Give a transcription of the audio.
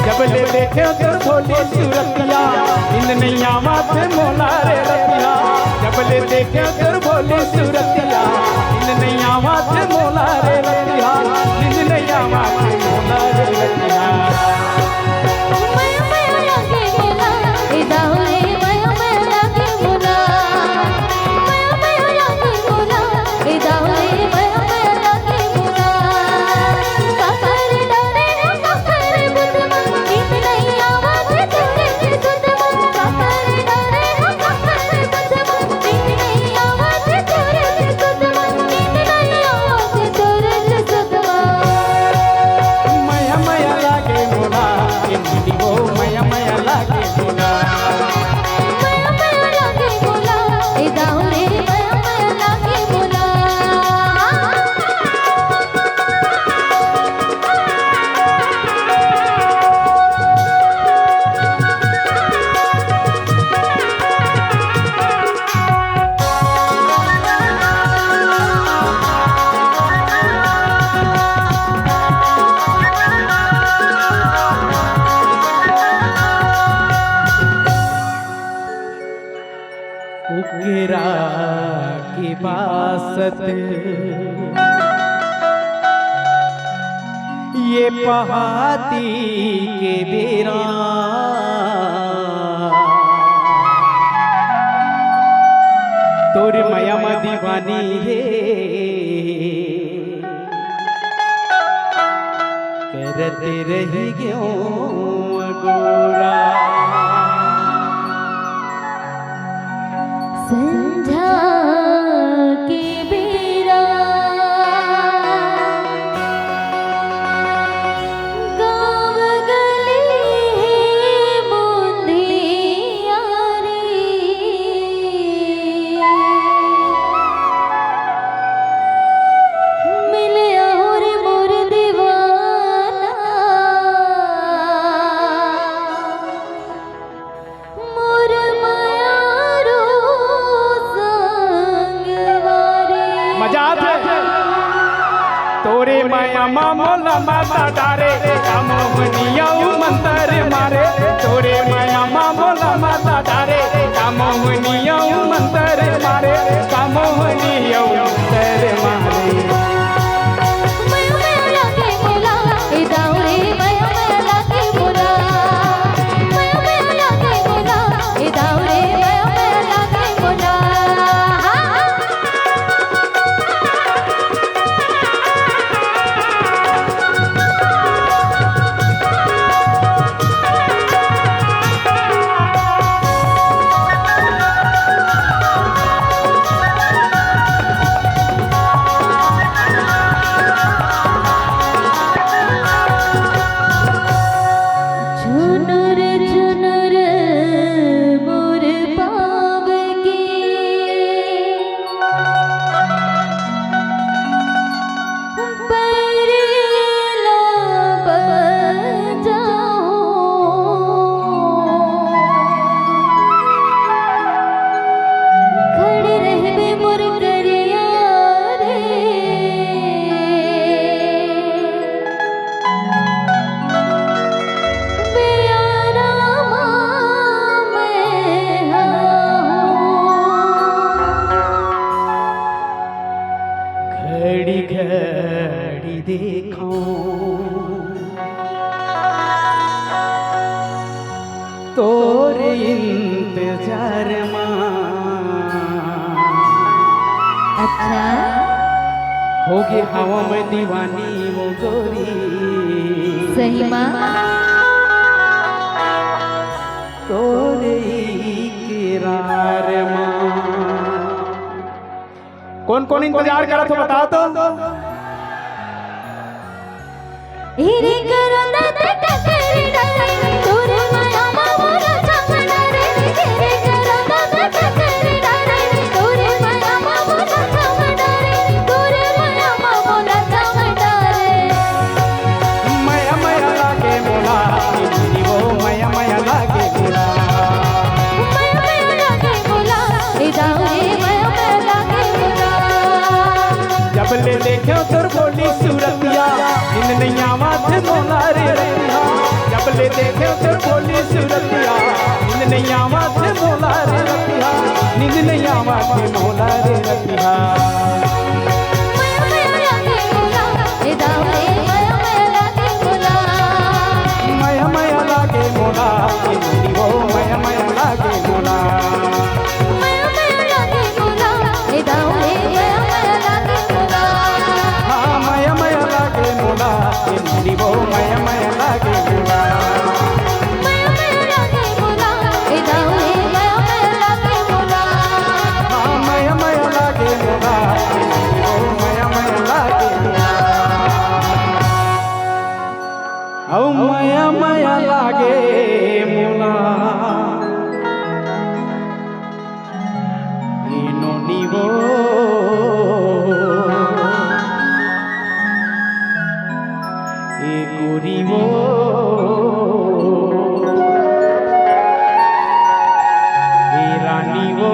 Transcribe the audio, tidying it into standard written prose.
जबले देखे कर भोली सूरतिया इन नैया माथे मोला रे रतिया जबले देखे कर भोली सूरतिया इन नैया माथे मोला रे रतिया इन नैया माथे मोला रे रतिया उकेरा की बासत ये पहाती के बेरा तोर माया मा दीवानी रे करते रही गयो गोरा संझा के बेरा गाँव गली मुंदिया रे मिले और मोर दीवाना मोर तोरे माया मोला माता डारे कामोहनिया मंतर मारे तोरे माया मोला माता डारे कामोहनिया मंतर मारे कामोहनिया मंतर मारे घड़ी घड़ी देखो तोरे इंतजार अच्छा होगी हवा में दीवानी वो गोरी सही माँ तोरे किरार माँ कौन कौन इंतजार करा तो बताओ तो। हिरे करो दत टकरी डरे तोरे माया मोरा चमड़ा रे हिरे करो दत टकरी डरे तोरे माया मोरा चमड़ा रे तोरे माया मोरा चमड़ा रे माया माया लागे मोला नी वो माया माया लागे मोला माया माया लागे मोला ए जाओ रे माया माया लागे मोला जब ले देखो तोर भोली सूरतिया इन नैया माथे मोला रे रतिया जब ले देखो तोर भोली सूरतिया इन नैया माथे मोला रे रतिया नींद नैया माथे मोला रे रतिया माया माया लागे मोला ए जाओ रे माया माया लागे मोला माया माया लागे मोला नी वो माया माया लागे मोला माया माया लागे मोला ए जाओ रे माया माया लागे मोला हाँ माया माया लागे मोला नी वो माया माया लागे मोला माया माया लागे मोला ए जाओ रे माया माया लागे मोला हाँ माया माया लागे मोला नी वो माया माया लागे मोला औ माया माया लागे मोला नो नीवो ए गोरीवो ए रानीवो